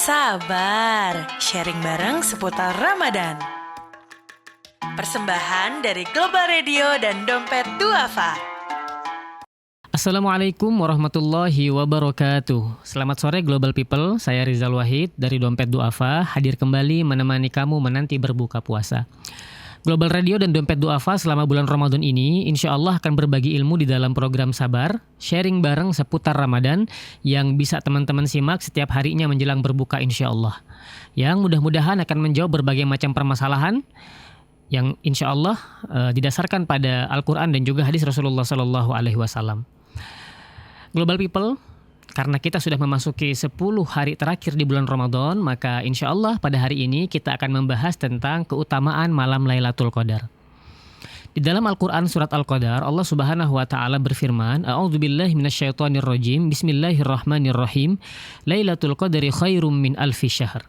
Sabar, sharing bareng seputar Ramadan. Persembahan dari Global Radio dan Dompet Duafa. Assalamualaikum warahmatullahi wabarakatuh. Selamat sore Global People, saya Rizal Wahid dari Dompet Duafa, hadir kembali menemani kamu menanti berbuka puasa. Global Radio dan Dompet Duafa selama bulan Ramadan ini insya Allah akan berbagi ilmu di dalam program Sabar, sharing bareng seputar Ramadan yang bisa teman-teman simak setiap harinya menjelang berbuka insya Allah. Yang mudah-mudahan akan menjawab berbagai macam permasalahan yang insya Allah didasarkan pada Al-Quran dan juga hadis Rasulullah SAW. Global People, karena kita sudah memasuki 10 hari terakhir di bulan Ramadan, maka insya Allah pada hari ini kita akan membahas tentang keutamaan malam Lailatul Qadar. Di dalam Al-Quran surat Al-Qadar, Allah Subhanahu wa Ta'ala berfirman, A'udzubillahi minasyaitonirrajim, Bismillahirrahmanirrahim, Lailatul Qadari khairum min alfi syahr.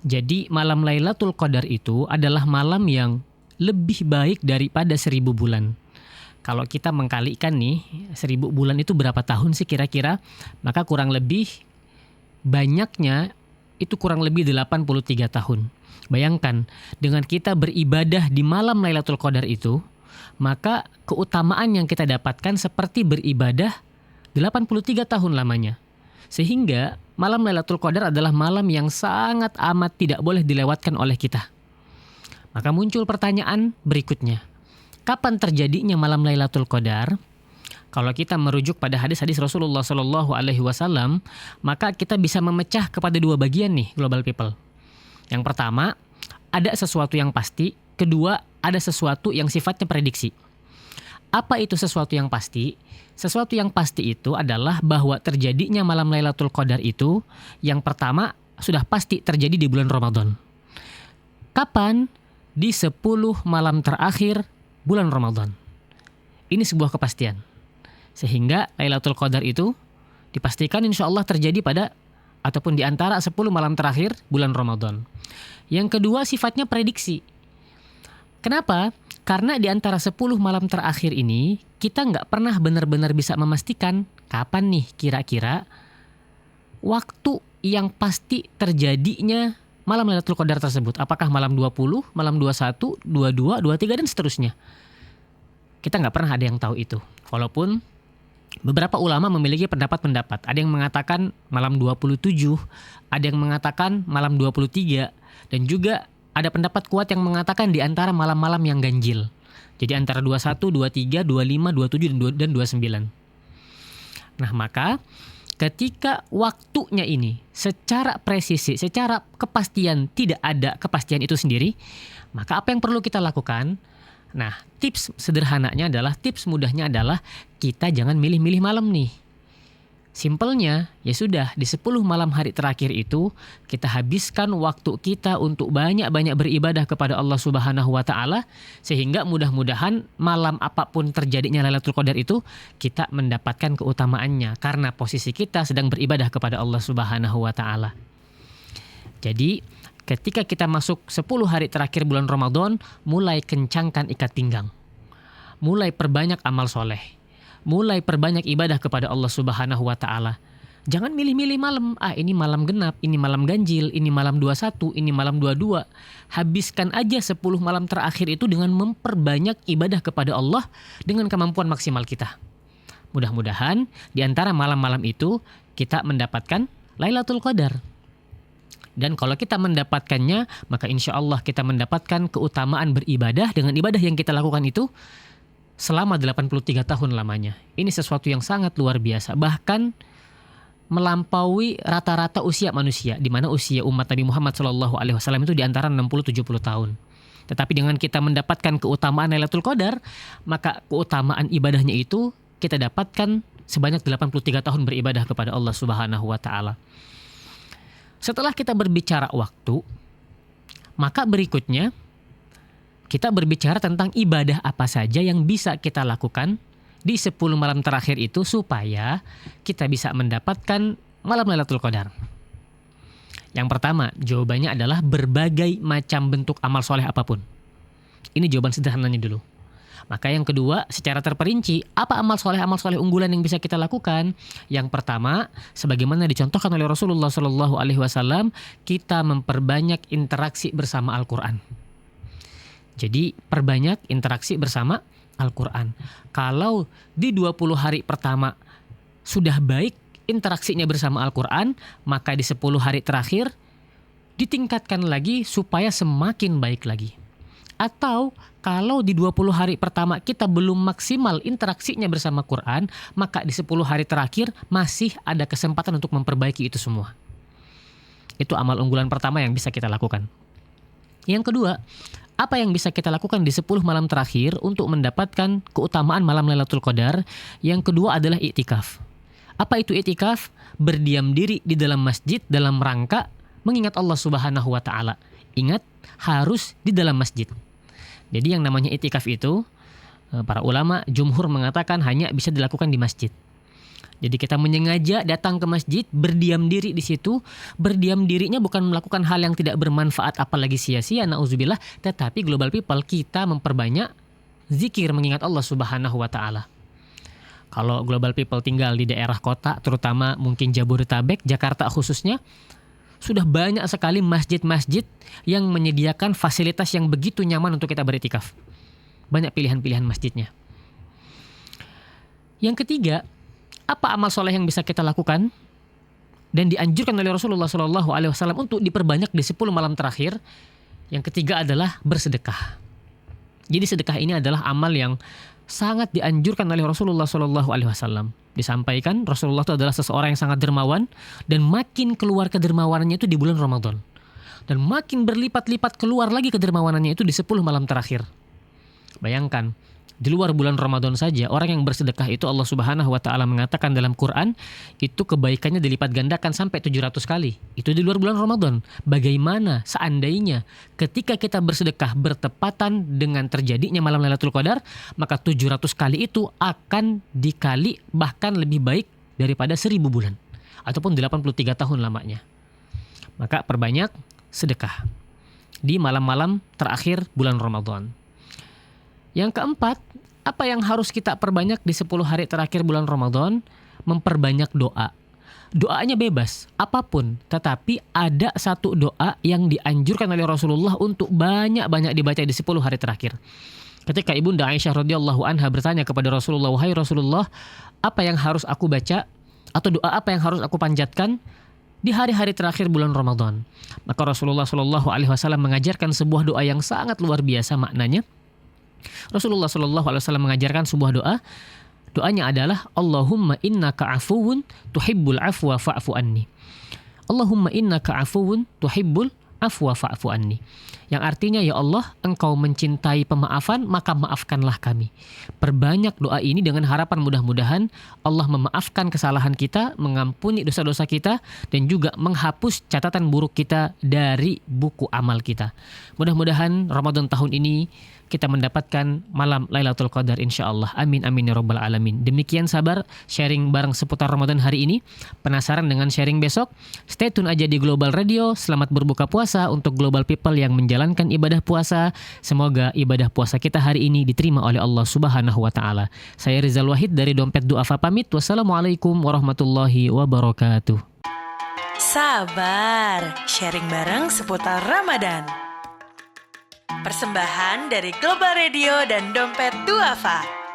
Jadi malam Lailatul Qadar itu adalah malam yang lebih baik daripada 1000 bulan. Kalau kita mengkalikan nih, 1000 bulan itu berapa tahun sih kira-kira? Maka kurang lebih banyaknya itu kurang lebih 83 tahun. Bayangkan, dengan kita beribadah di malam Lailatul Qadar itu, maka keutamaan yang kita dapatkan seperti beribadah 83 tahun lamanya. Sehingga malam Lailatul Qadar adalah malam yang sangat amat tidak boleh dilewatkan oleh kita. Maka muncul pertanyaan berikutnya. Kapan terjadinya malam Lailatul Qadar? Kalau kita merujuk pada hadis-hadis Rasulullah SAW, maka kita bisa memecah kepada dua bagian nih, Global People. Yang pertama, ada sesuatu yang pasti. Kedua, ada sesuatu yang sifatnya prediksi. Apa itu sesuatu yang pasti? Sesuatu yang pasti itu adalah bahwa terjadinya malam Lailatul Qadar itu, yang pertama sudah pasti terjadi di bulan Ramadan. Kapan? Di 10 malam terakhir bulan Ramadan. Ini sebuah kepastian. Sehingga Lailatul Qadar itu dipastikan insya Allah terjadi pada ataupun di antara 10 malam terakhir bulan Ramadan. Yang kedua sifatnya prediksi. Kenapa? Karena di antara 10 malam terakhir ini kita nggak pernah benar-benar bisa memastikan kapan nih kira-kira waktu yang pasti terjadinya malam Lailatul Qadar tersebut. Apakah malam 20, malam 21, 22, 23 dan seterusnya. Kita nggak pernah ada yang tahu itu. Walaupun beberapa ulama memiliki pendapat-pendapat. Ada yang mengatakan malam 27, ada yang mengatakan malam 23, dan juga ada pendapat kuat yang mengatakan di antara malam-malam yang ganjil. Jadi antara 21, 23, 25, 27, dan 29. Nah maka ketika waktunya ini secara presisi, secara kepastian tidak ada kepastian itu sendiri, maka apa yang perlu kita lakukan? Nah, tips sederhananya adalah, tips mudahnya adalah kita jangan milih-milih malam nih. Simpelnya, ya sudah di 10 malam hari terakhir itu kita habiskan waktu kita untuk banyak-banyak beribadah kepada Allah Subhanahu wa Ta'ala, sehingga mudah-mudahan malam apapun terjadinya Lailatul Qadar itu kita mendapatkan keutamaannya karena posisi kita sedang beribadah kepada Allah Subhanahu wa Ta'ala. Jadi ketika kita masuk 10 hari terakhir bulan Ramadan, mulai kencangkan ikat pinggang. Mulai perbanyak amal soleh. Mulai perbanyak ibadah kepada Allah Subhanahu wa Ta'ala. Jangan milih-milih malam. Ini malam genap, ini malam ganjil, ini malam 21, ini malam 22. Habiskan aja 10 malam terakhir itu dengan memperbanyak ibadah kepada Allah dengan kemampuan maksimal kita. Mudah-mudahan di antara malam-malam itu kita mendapatkan Lailatul Qadar. Dan kalau kita mendapatkannya, maka insya Allah kita mendapatkan keutamaan beribadah dengan ibadah yang kita lakukan itu selama 83 tahun lamanya. Ini sesuatu yang sangat luar biasa. Bahkan melampaui rata-rata usia manusia, di mana usia umat Nabi Muhammad SAW itu di antara 60-70 tahun. Tetapi dengan kita mendapatkan keutamaan Lailatul Qadar, maka keutamaan ibadahnya itu kita dapatkan sebanyak 83 tahun beribadah kepada Allah Subhanahu wa Ta'ala. Setelah kita berbicara waktu, maka berikutnya kita berbicara tentang ibadah apa saja yang bisa kita lakukan di 10 malam terakhir itu supaya kita bisa mendapatkan malam Lailatul Qadar. Yang pertama, jawabannya adalah berbagai macam bentuk amal soleh apapun. Ini jawaban sederhananya dulu. Maka yang kedua, secara terperinci, apa amal soleh unggulan yang bisa kita lakukan? Yang pertama, sebagaimana dicontohkan oleh Rasulullah SAW, kita memperbanyak interaksi bersama Al-Quran. Jadi perbanyak interaksi bersama Al-Quran. Kalau di 20 hari pertama sudah baik interaksinya bersama Al-Quran, maka di 10 hari terakhir ditingkatkan lagi supaya semakin baik lagi. Atau kalau di 20 hari pertama kita belum maksimal interaksinya bersama Quran, maka di 10 hari terakhir masih ada kesempatan untuk memperbaiki itu semua. Itu amal unggulan pertama yang bisa kita lakukan. Yang kedua, apa yang bisa kita lakukan di 10 malam terakhir untuk mendapatkan keutamaan malam Lailatul Qadar? Yang kedua adalah i'tikaf. Apa itu i'tikaf? Berdiam diri di dalam masjid dalam rangka mengingat Allah Subhanahu wa taala. Ingat, harus di dalam masjid. Jadi yang namanya i'tikaf itu, para ulama jumhur mengatakan hanya bisa dilakukan di masjid. Jadi kita menyengaja datang ke masjid, berdiam diri di situ. Berdiam dirinya bukan melakukan hal yang tidak bermanfaat apalagi sia-sia, na'udzubillah, tetapi global people kita memperbanyak zikir mengingat Allah Subhanahu wa taala. Kalau global people tinggal di daerah kota, terutama mungkin Jabodetabek, Jakarta khususnya, sudah banyak sekali masjid-masjid yang menyediakan fasilitas yang begitu nyaman untuk kita beriktikaf. Banyak pilihan-pilihan masjidnya. Yang ketiga, apa amal soleh yang bisa kita lakukan dan dianjurkan oleh Rasulullah SAW untuk diperbanyak di 10 malam terakhir? Yang ketiga adalah bersedekah. Jadi sedekah ini adalah amal yang sangat dianjurkan oleh Rasulullah SAW. Disampaikan Rasulullah itu adalah seseorang yang sangat dermawan, dan makin keluar kedermawanannya itu di bulan Ramadan, dan makin berlipat-lipat keluar lagi kedermawanannya itu di 10 malam terakhir. Bayangkan, di luar bulan Ramadan saja orang yang bersedekah itu Allah Subhanahu wa taala mengatakan dalam Quran itu kebaikannya dilipat gandakan sampai 700 kali. Itu di luar bulan Ramadan. Bagaimana seandainya ketika kita bersedekah bertepatan dengan terjadinya malam Lailatul Qadar, maka 700 kali itu akan dikali bahkan lebih baik daripada 1000 bulan ataupun 83 tahun lamanya. Maka perbanyak sedekah di malam-malam terakhir bulan Ramadan. Yang keempat, apa yang harus kita perbanyak di 10 hari terakhir bulan Ramadan? Memperbanyak doa. Doanya bebas, apapun. Tetapi ada satu doa yang dianjurkan oleh Rasulullah untuk banyak-banyak dibaca di 10 hari terakhir. Ketika Ibunda Aisyah radhiyallahu anha bertanya kepada Rasulullah, "Wahai Rasulullah, apa yang harus aku baca? Atau doa apa yang harus aku panjatkan di hari-hari terakhir bulan Ramadan?" Maka Rasulullah SAW mengajarkan sebuah doa yang sangat luar biasa maknanya. Rasulullah SAW mengajarkan sebuah doa. Doanya adalah Allahumma innaka afuwun tuhibbul afwa fa'fu anni. Allahumma innaka afuwun tuhibbul afwa fa'fu anni. Yang artinya, ya Allah, Engkau mencintai pemaafan, maka maafkanlah kami. Perbanyak doa ini dengan harapan mudah-mudahan Allah memaafkan kesalahan kita, mengampuni dosa-dosa kita, dan juga menghapus catatan buruk kita dari buku amal kita. Mudah-mudahan Ramadan tahun ini kita mendapatkan malam Lailatul Qadar insyaallah. Amin amin ya rabbal alamin. Demikian sabar sharing bareng seputar Ramadan hari ini. Penasaran dengan sharing besok? Stay tune aja di Global Radio. Selamat berbuka puasa untuk global people yang menjalankan ibadah puasa. Semoga ibadah puasa kita hari ini diterima oleh Allah Subhanahu wa taala. Saya Rizal Wahid dari Dompet Duafa pamit. Wassalamualaikum warahmatullahi wabarakatuh. Sabar, sharing bareng seputar Ramadan. Persembahan dari Global Radio dan Dompet Duafa.